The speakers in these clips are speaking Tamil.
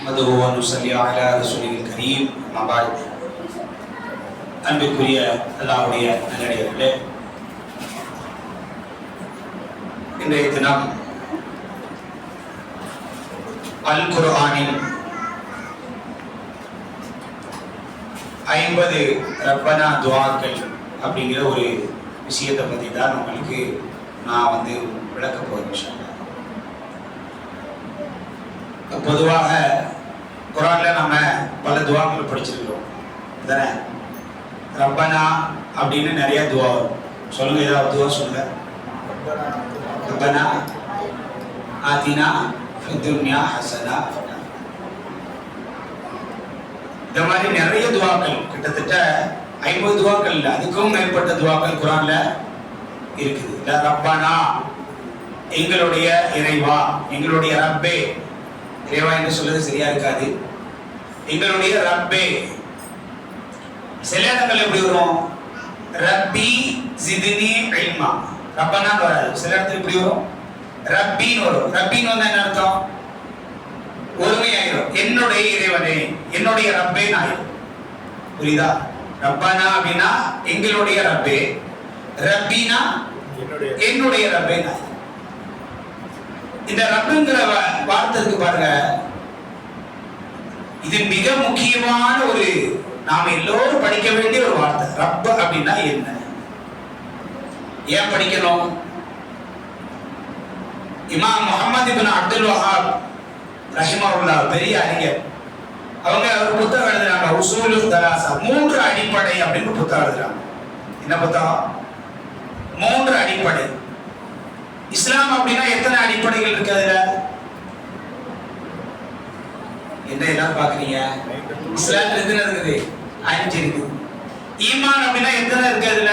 நஹ்மதுஹு வ நுஸல்லி அலா ரசூலில் கரீம். அம்மா பஅத். அன்பிற்குரிய அல்லாஹ்வுடைய நல்லடியார்களே, இன்றைய தினம் அல் குர்ஆனின் 50 ரப்பனா துஆக்கள் அப்படிங்கிற ஒரு விஷயத்தை பற்றி தான் உங்களுக்கு நான் விளக்க போகிறேன். பொதுவாக குர்ஆன்ல நம்ம பல துஆக்கள் படிச்சிருக்கிறோம் தானே. ரப்பனா அப்படின்னு நிறைய துஆ வரும். சொல்லுங்க, ஏதாவது துஆ சொல்லுங்க. ரப்பனா ஆதினா ஃபித் துன்யா ஹஸனா. இந்த மாதிரி நிறைய துஆக்கள், கிட்டத்தட்ட 50 துஆக்கள் இல்லை, அதுக்கும் மேற்பட்ட துஆக்கள் குர்ஆன்ல இருக்குது. ரப்பனா எங்களுடைய இறைவா, எங்களுடைய ரப்பே. இறைவா என்று சொல்றது சரியா இருக்காது, எங்களுடைய ரப்பே. சில இடங்கள் எப்படி வரும், ரப்பி ஜித்னி இல்மா. ரப்பனா வராது, சில இடத்துல எப்படி வரும், ரப்பின்னு வரும். ரப்பின்னு வந்தா என்ன அர்த்தம், ஒருமையாயிரும். என்னுடைய இறைவனே, என்னுடைய ரப்பே ஆயிரும். புரியுதா? ரப்பனா அப்படின்னா எங்களுடைய ரப்பே, ரப்பினா என்னுடைய ரப்பே ஆயிரும். இந்த ரப்புங்கிற வார்த்தைக்கு பாருங்க, இது மிக முக்கியமான ஒரு, நாம எல்லோரும் படிக்க வேண்டிய ஒரு வார்த்தை. ரப் அப்படின்னா என்ன, ஏன் படிக்கணும்? இமாம் முஹம்மது இப்னு அப்துல் வஹாப் ரஹிமஹுல்லாஹ், பெரிய அறிஞர், அவங்க ஒரு புத்தகம் எழுதுறாங்க, உசூலுத் தலாஸா, 3 அடிப்படை அப்படின்னு புத்தகம் எழுதுறாங்க. என்ன புத்தகம்? 3 அடிப்படை. இஸ்லாம் அப்படின்னா எத்தனை அடிப்படைகள் இருக்கு அதுல? என்ன எல்லாம் பாக்குறீங்க? இஸ்லாம் எத்தனை இருக்குது? 5 இருக்குது. ஈமான் அப்படின்னா எத்தனை இருக்கு அதுல?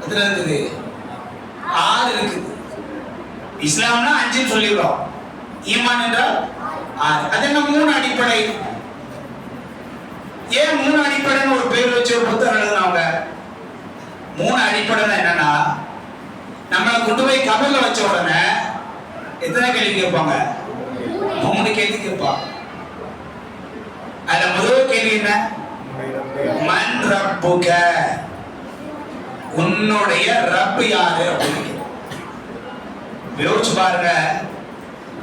எத்தனை இருக்குது? 6 இருக்குது. இஸ்லாம்னா 5 சொல்லிடுறோம், ஈமான் என்றால் 6. அது என்ன 3 அடிப்படை? ஏன் 3 அடிப்படைன்னு ஒரு பேர் வச்சு ஒரு புத்தகம் எழுதுனவங்க? 3 அடிப்படை என்னன்னா, நம்மளை கொண்டு போய் கபர்ல வச்ச உடனே எத்தனை கேள்வி கேட்பாங்க? 3 கேள்வி கேட்பாங்க. அதுல முதல் கேள்வி என்ன? மன் ரப்புக, உன்னுடைய ரப் யாரு அப்படின்னு. யோசிச்சு பாருங்க,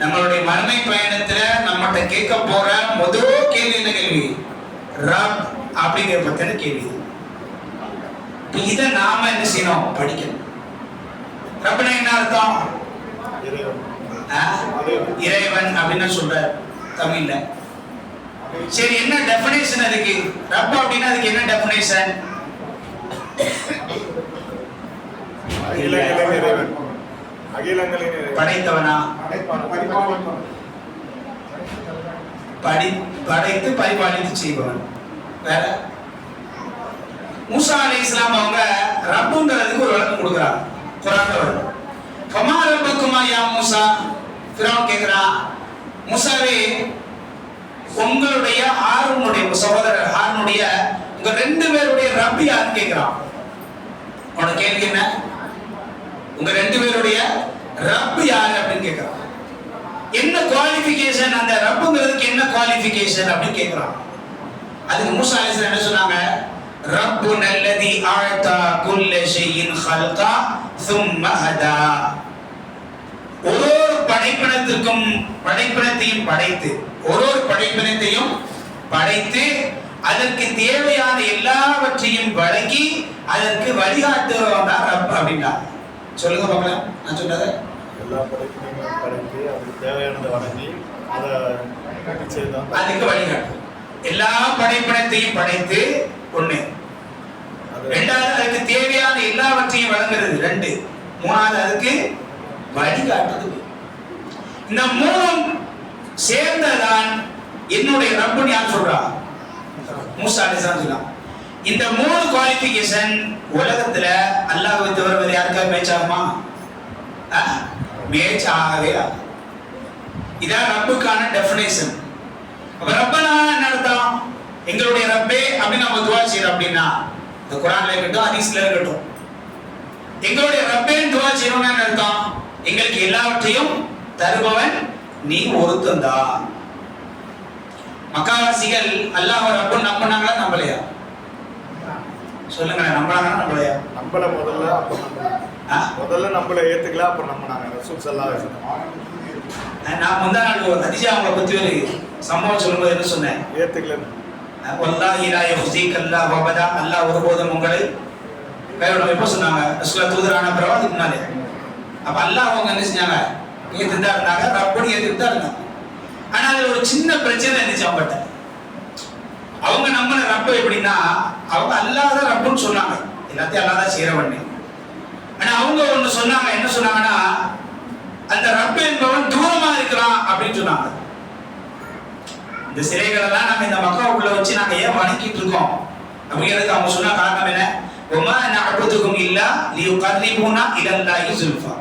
நம்மளுடைய மறுமை பயணத்துல நம்மகிட்ட கேட்க போற முதல் கேள்வி என்ன கேள்வி? ரப் அப்படிங்கிற பத்தின கேள்வி. இதை நாம என்ன செய்யணும்? படிக்கணும். ரப்னா என்ன அர்த்தம்? இறைவன் அப்படின்னு சொல்ற தமிழ்ல. சரி, என்ன டெஃபினேஷன் அதுக்கு? ரப் அப்படின்னா அதுக்கு என்ன டெஃபினேஷன்? படைத்தவனா, படைத்து பரிபாலித்து செய்பவன். வேற? மூசா அலைஹிஸ்ஸலாம் அவங்க ரப்புங்கிறதுக்கு ஒரு விளக்கம் கொடுக்குறாங்க. குர்ஆன்ல வருது, ஃபமா ரப்புக்குமா யா மூசா. ஃபிரௌன் கேக்குறான், மூசாவே, உங்களுடைய ஹாரூனுடைய சகோதரர் ஹாரூனுடைய உங்க 2 பேருடைய ரப் யாருன்னு கேக்குறான். உனோட கேள்வி என்ன? உங்க 2 பேருடைய ரப் யாரு அப்படின்னு கேக்குறான். என்ன குவாலிஃபிகேஷன், அந்த ரப்புங்கிறதுக்கு என்ன குவாலிஃபிகேஷன் அப்படின்னு கேக்குறான். அதுக்கு மூசா அலைஹிஸ்ஸலாம் என்ன சொன்னாங்க? ரப்புன அல்லதி அஅதா குல்ல ஷைஇன் ஹல்கா ثم ஹதா. ஒரு படைப்பினத்தையும் படைத்து, ஒரு படைப்பினத்தையும் படைத்து அதற்கு தேவையான எல்லாவற்றையும் வழங்கி அதற்கு வழிகாட்டுறவன் தான் ரப் அப்படின்னா. சொல்லுங்க பார்க்கலாம், நான் சொன்னதை. எல்லா படைப்பினத்தையும் படைத்து அதுக்கு தேவையானதை வழங்கி அதுக்கு வழிகாட்டு. எல்லா படைப்பினத்தையும் படைத்து ஒண்ணு, 2வது அதுக்கு தேவையான எல்லாவற்றையும் வழங்குறது 2, 3வது அதுக்கு வழிகாட்டுது. இந்த 3ம் சேர்ந்ததான் என்னுடைய ரப்புன்னு யார் சொல்றா? மூசா அலைஹிஸ்ஸலாம் சொல்றாங்க. இந்த 3 குவாலிஃபிகேஷன் உலகத்துல அல்லாஹ்வை தவிர வேற யாருக்காவது மேட்ச் ஆகுமா? மேட்ச் ஆகவே ஆகும். இதான் ரப்புக்கான டெஃபினேஷன். அப்ப ரப்பனா என்ன அர்த்தம்? எங்களுடைய ரப்பே அப்படின்னு நம்ம துஆ செய்யறோம் அப்படின்னா, இந்த குர்ஆன்ல இருக்கட்டும் ஹதீஸ்ல இருக்கட்டும், எங்களுடைய ரப்பேன்னு துஆ செய்யணும்னா என்ன அர்த்தம்? எங்களுக்கு எல்லாவற்றையும் தருபவன் நீ ஒருத்தன்தான். மக்காவாசிகள் அல்லாஹ் ரப்புன்னு நம்பினாங்களா நம்பலையா? சொல்லுங்க, நம்பலாங்களா நம்பலையா? நம்பல முதல்ல நம்பல ஏத்துக்கல, அப்புறம் நம்பினாங்க. ரசூல் ஸல்லல்லாஹு அலைஹி வஸல்லம். நான் முந்தா நாள் ஹதீஜா அவங்களை பத்தி ஒரு சம்பவம் சொல்லும்போது என்ன சொன்னேன்? ஏத்துக்கல. வல்லாஹி லா யுஹ்ஸிகல்லாஹு அபதா, அல்லாஹ் ஒருபோதும் உங்களை கைவிடாம. எப்போ சொன்னாங்க? ரசூலுல்லாஹ் தூதரான பிறகு அதுக்கு முன்னாலே. அப்ப அல்லாஹ் அவங்க என்ன செஞ்சாங்க? ஏத்துட்டு தான் இருந்தாங்க, ரப்படி ஏத்துட்டு தான் இருந்தாங்க. ஆனா அதுல ஒரு சின்ன பிரச்சனை இருந்துச்சு அவங்ககிட்ட. அவங்க நம்பின ரப்ப எப்படின்னா, அவங்க அல்லாஹ் தான் ரப்புன்னு சொன்னாங்க, எல்லாத்தையும் அல்லாஹ் தான் செய்யறவன்னு. ஆனா அவங்க ஒண்ணு சொன்னாங்க, என்ன சொன்னாங்கன்னா, அந்த ரப்பு என்பவன் தூரமா இருக்கிறான் அப்படின்னு சொன்னாங்க. இந்த சிலைகள் எல்லாம் நம்ம இந்த மக்காவுக்குள்ள வச்சு நாங்க ஏன் வணங்கிட்டு இருக்கோம் அப்படிங்கிறதுக்கு அவங்க சொன்ன காரணம் என்ன? ஒமா நஅபுதுகும் இல்லா லியுகர்ரிபூனா இலல்லாஹி ஸுல்ஃபா.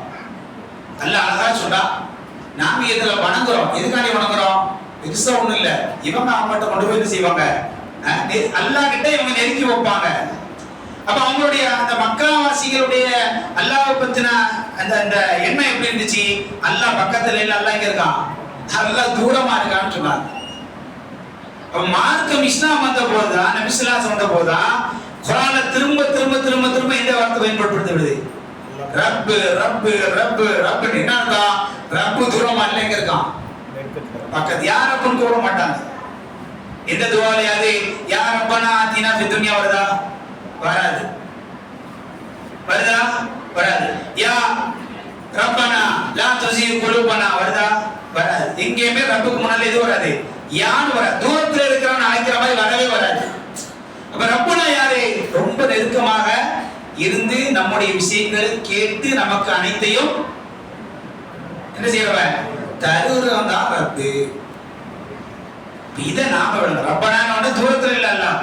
அல்லாஹ் அழகா சொல்றா, நாம இதுல வணங்குறோம். எதுக்காண்டி வணங்குறோம்? பெருசா ஒண்ணும் இல்ல, இவங்க அவங்ககிட்ட கொண்டு போய் செய்வாங்க, அல்லாஹ் கிட்ட இவங்க நெருக்கி வைப்பாங்க. அப்ப அவங்களுடைய அந்த மக்காவாசிகளுடைய அல்லாஹ்வை பத்தின அந்த அந்த எண்ணம் எப்படி இருந்துச்சு? அல்லாஹ் பக்கத்துல இல்ல, அல்லாஹ் இங்க இருக்கான், அல்லாஹ் தூரமா இருக்கான்னு சொன்னாங்க. அப்ப மார்க்கம் இஸ்லாம் வந்த போதுதான், நபி ஸல்லல்லாஹு அலைஹி வஸல்லம் வந்த போதுதான் குர்ஆன்ல திரும்ப திரும்ப திரும்ப திரும்ப இந்த வார்த்தை பயன்படுத்தப்படுது. ரப்பு ரப்பு ரப்பு ரப்பு. என்னன்னா ரப்பு தூரமா இல்ல, இங்க இருக்கான் பக்கத்து. யார் ரப்புன்னு கூற மாட்டாங்க. எந்த துஆலயாவது யா ரப்பனா ஆதினா ஃபித் துன்யா வருதா? வராது. வருதா? வராது. யா ரப்பனா லா துஸீக் குலூபனா வருதா? வராது. எங்கேயுமே ரப்புக்கு முன்னால எது வராது? யான் வராது. தூரத்துல இருக்கிறவன் அழைக்கிற மாதிரி வரவே வராது. அப்ப ரப்புனா யாரு? ரொம்ப நெருக்கமாக இருந்து நம்முடைய விஷயங்களை கேட்டு நமக்கு அனைத்தையும் என்ன செய்யறவன்? தருகிறவன் தான் ரப்பு. இதை நாம விளங்க. ரப்பனா தூரத்துல இல்ல, அல்லாஹ்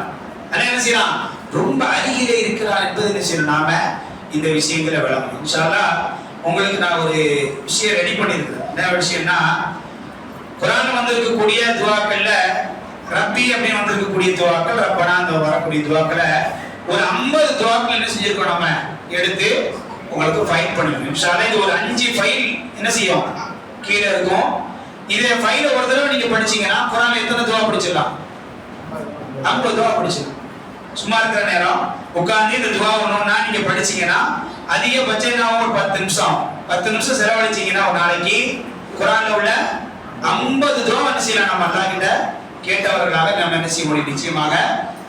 ஆனா என்ன செய்யலாம்? ரொம்ப அருகிலே இருக்கிறார் என்பது என்ன செய்யணும்? நாம இந்த விஷயங்களை விளங்கணும். இன்ஷா அல்லாஹ் உங்களுக்கு நான் ஒரு விஷயம் ரெடி பண்ணியிருக்கிறேன். என்ன விஷயம்னா, குர்ஆன்ல வந்திருக்கக்கூடிய துஆக்கள்ல ரப்பி அப்படின்னு வந்திருக்கக்கூடிய துஆக்கள், ரப்பனா அந்த வரக்கூடிய துஆக்களை ஒரு 50 துஆக்கள் என்ன செஞ்சிருக்கோம்? நம்ம எடுத்து உங்களுக்கு ஃபைல் பண்ணிருக்கோம். இன்ஷா அல்லாஹ் இது ஒரு 5 ஃபைல் என்ன செய்யும்? கீழே இருக்கும். இதே ஃபைல ஒரு தடவை நீங்க படிச்சீங்கன்னா குர்ஆன்ல எத்தனை துஆ படிச்சிடலாம்? 50 துஆ படிச்சிடலாம். சும்மா இருக்கிற நேரம் உட்கார்ந்து இந்த துஆ ஒண்ணா நீங்க படிச்சீங்கன்னா அதிகபட்சம் ஒரு 10 நிமிஷம் செலவழிச்சீங்கன்னா ஒரு நாளைக்கு குர்ஆன்ல உள்ள 50 துஆ என்ன செய்யலாம்? நம்ம அல்லாஹ் கிட்ட கேட்டவர்களாக நம்ம என்ன செய்ய முடியும்? நிச்சயமாக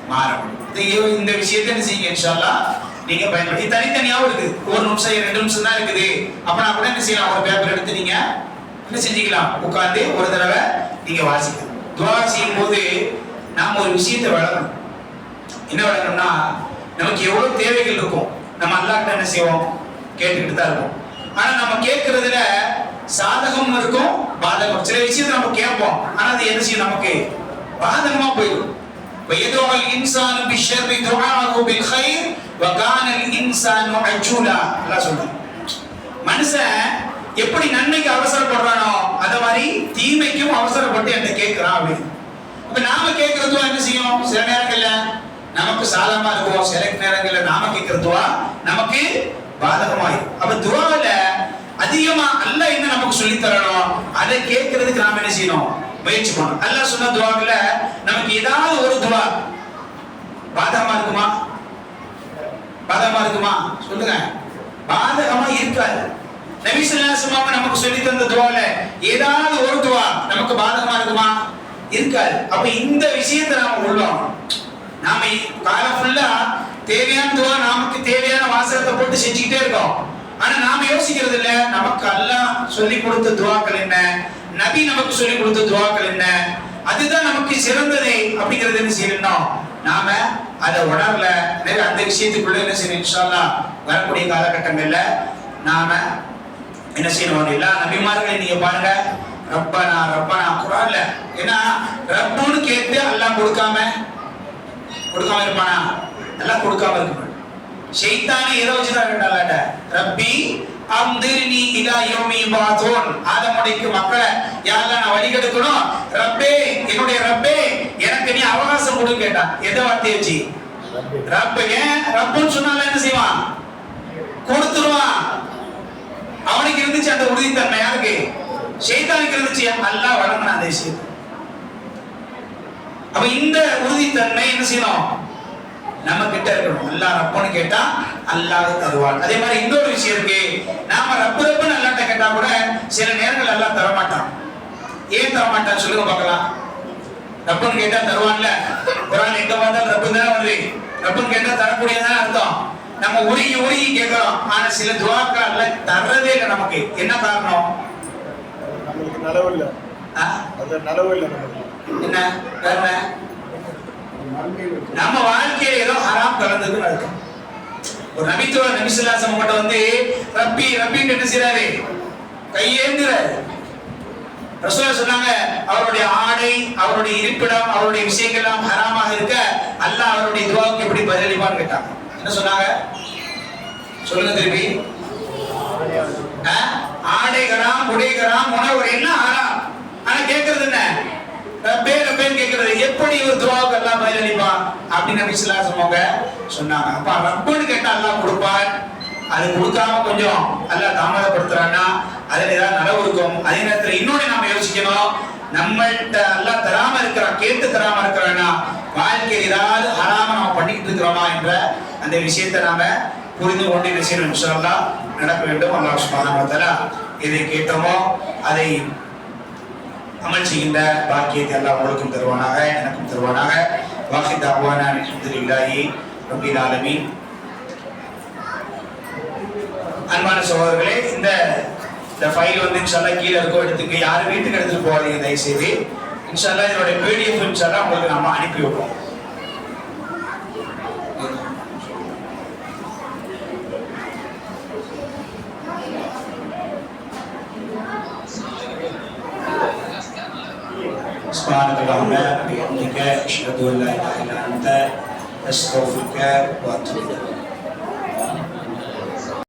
மாற முடியும். இந்த விஷயத்தை என்ன செய்யுங்க? இன்ஷா அல்லாஹ் நீங்க பயன்படுத்தி தனித்தனியாவும் இருக்கு. 1 நிமிஷம் 2 நிமிஷம் தான் இருக்குது. அப்ப கூட என்ன செய்யலாம்? ஒரு பேப்பர் எடுத்து நீங்க என்ன செஞ்சுக்கலாம்? உட்கார்ந்து ஒரு தடவை நீங்க வாசிக்கலாம். துஆ செய்யும் போது நாம ஒரு விஷயத்தை வளரணும். என்ன வளரணும்னா, நமக்கு எவ்வளவு தேவைகள் இருக்கும், நம்ம அல்லாஹ் கிட்ட என்ன செய்வோம்? கேட்டுக்கிட்டு தான் இருப்போம். ஆனா நம்ம கேட்கறதுல சாதகம் இருக்கும், பாதகம். சில விஷயத்தை நம்ம கேட்போம், ஆனா அது என்ன செய்யும்? நமக்கு பாதகமா போயிடும். வயதுல் இன்சானு பிஷ்ஷர்ரி துஆஹு பில் கைர் வ கானல் இன்சானு அஜூலா. அல்லாஹ் சொல்றான், மனுஷன் எப்படி நன்மைக்கு அவசரப்படுறானோ அத மாதிரி தீமைக்கும் அவசரப்பட்டு என்ன கேட்கிறான் அப்படின்னு. அப்ப நாம கேட்கறதுவா என்ன செய்யும்? சில நேரங்கள்ல நமக்கு சாதகமா இருக்கும், சில நேரங்கள்ல நாம கேட்கறதுவா நமக்கு பாதகமாயிரும். அப்ப துஆல அதிகமா அல்லாஹ் என்ன நமக்கு சொல்லி தரணும், அதை கேட்கறதுக்கு நாம என்ன செய்யணும்? முயற்சி பண்ணணும். அல்லாஹ் சொன்ன துஆல நமக்கு ஏதாவது ஒரு துஆ பாதகமா இருக்குமா? பாதகமா இருக்குமா? சொல்லுங்க. பாதகமா இருக்காது. நபி ஸல்லல்லாஹு அலைஹி வஸல்லம் நமக்கு சொல்லி தந்த துஆல ஏதாவது ஒரு துஆ நமக்கு பாதகமா இருக்குமா? இருக்காது. அப்ப இந்த விஷயத்தை நாம உள்ளோம். நாம கால ஃபுல்லா தேவையான துஆ, நமக்கு தேவையான வாசகத்தை போட்டு செஞ்சுக்கிட்டே இருக்கோம். ஆனா நாம யோசிக்கிறது இல்ல, நமக்கு அல்லாஹ் சொல்லி கொடுத்த துஆக்கள் என்ன, நபி நமக்கு சொல்லி கொடுத்த துஆக்கள் என்ன, அதுதான் நமக்கு சிறந்தது அப்படிங்கறது என்ன செய்யணும்? நாம அதை உணரல. அந்த விஷயத்துக்குள்ள என்ன செய்யணும்? இன்ஷா அல்லாஹ் வரக்கூடிய காலகட்டங்கள்ல நாம என்ன செய்யணும்? எல்லா நபிமார்களையும் நீங்க பாருங்க, ரப்பனா ரப்பனா குர்ஆன்ல ஏன்னா ரப்புன்னு கேட்டு அல்லாஹ் கொடுக்காம இருப்பானா? அல்லாஹ் கொடுக்காம இருக்க மாட்டான். ஷைத்தானே ஏதோ வச்சுதான் கேட்டால, ரப்பி அம்திர்னி இலா யௌமி யுபாதுன். ஆதமுடைக்கு மக்களை யாரெல்லாம் நான் வழிகெடுக்கணும், ரப்பே என்னுடைய ரப்பே எனக்கு நீ அவகாசம் கொடு கேட்டான். எதை வார்த்தையை வச்சு? ரப்பு. ஏன் ரப்புன்னு சொன்னால என்ன செய்வான்? கொடுத்துருவான். அவனுக்கு இருந்துச்சு அந்த உறுதித்தன்மை. யாருக்கு? ஷைத்தானுக்கு இருந்துச்சு. அல்லாஹ் வழங்கின அந்த விஷயத்தை அப்ப இந்த உறுதித்தன்மை என்ன செய்யணும், நம்ம கிட்ட இருக்கணும். அல்லாஹ் ரப்பன்னு கேட்டா அல்லாஹ் தருவான். அதே மாதிரி இன்னொரு விஷயம் இருக்கு, நாம ரப்பு ரப்புன்னு அல்லாஹ்ட்ட கேட்டா கூட சில நேரங்கள் அல்லாஹ் தர மாட்டான். ஏன் தர மாட்டான் சொல்லுங்க பார்க்கலாம். ரப்புன்னு கேட்டா தருவான்ல, குர்ஆன் எங்க பார்த்தாலும் ரப்புன்னு தான் வருது. ரப்புன்னு கேட்டா தரக்கூடியதான் அர்த்தம். நம்ம உருகி உருகி கேட்கிறோம், ஆனா சில துஆக்கள் அல்லாஹ் தர்றதே இல்லை நமக்கு. என்ன காரணம்? நம்மளுக்கு நலவு இல்லை, அது நலவு இல்லை நமக்கு. என்ன காரணம்? நம்ம வாழ்க்கையில ஏதோ ஹராம் கலந்ததுன்னு அர்த்தம். ஒரு நபித்துவ நபிசுல்லாசம் மட்டும் வந்து ரப்பி ரப்பின்னு என்ன செய்றாரு, கையேந்துறாரு. ரசூலுல்லாஹ் சொன்னாங்க, அவருடைய ஆடை, அவருடைய இருப்பிடம், அவருடைய விஷயங்கள் எல்லாம் ஹராமாக இருக்க அல்லாஹ் அவருடைய துஆவுக்கு எப்படி பதிலளிப்பான்னு கேட்டாங்க. என்ன சொன்னாங்க சொல்லுங்க திருப்பி. ஆடைகளாம் உடைகளாம் உணவு எல்லாம் ஹராம், ஆனா கேட்கறது என்ன, ரப்பே ரப்பேன்னு கேட்கறது. எப்படி ஒரு துஆவுக்கு அல்லாஹ் பதிலளிப்பான் அப்படின்னு நபி ஸல்லல்லாஹு அலைஹி வஸல்லம் சொன்னாங்க. அப்ப ரப்புன்னு கேட்டா அல்லாஹ் கொடுப்பான். அது கொடுக்காம கொஞ்சம் அல்லாஹ் தாமதப்படுத்துறான்னா அதுல ஏதாவது நலவு இருக்கும். அதே நேரத்தில் இன்னொன்னு நாம யோசிக்கணும், நம்மள்ட்ட அல்லாஹ் தராம இருக்கிறான், கேட்டு தராம இருக்கிறான்னா வாழ்க்கையில் ஏதாவது ஹராம நாம பண்ணிக்கிட்டு இருக்கிறோமா என்ற அந்த விஷயத்தை நாம புரிந்து கொண்டு இந்த விஷயம் இன்ஷா அல்லாஹ் நடக்க வேண்டும். அல்லாஹ் சுப்ஹானஹு வ தஆலா எதை கேட்டோமோ அதை அமல் செய்கின்ற பாக்கியத்தை அல்லாஹ் உங்களுக்கும் தருவானாக, எனக்கும் தருவானாக. வாஹி தஅவானா அல்ஹம்துலில்லாஹி ரப்பில் ஆலமீன். அன்பான சகோதரர்களே, இந்த ஃபைல் வந்து இன்ஷால்லா கீழே இருக்கோ, எடுத்துக்க, யாரும் வீட்டுக்கு எடுத்துட்டு போகாதீங்க தயவு செய்து. இன்ஷால்லா இதோட PDF இன்ஷால்லா உங்களுக்கு நம்ம அனுப்பி விடுவோம். سبحانك اللهم وبحمدك أشهد أن لا إله إلا أنت أستغفرك وأتوب إليك.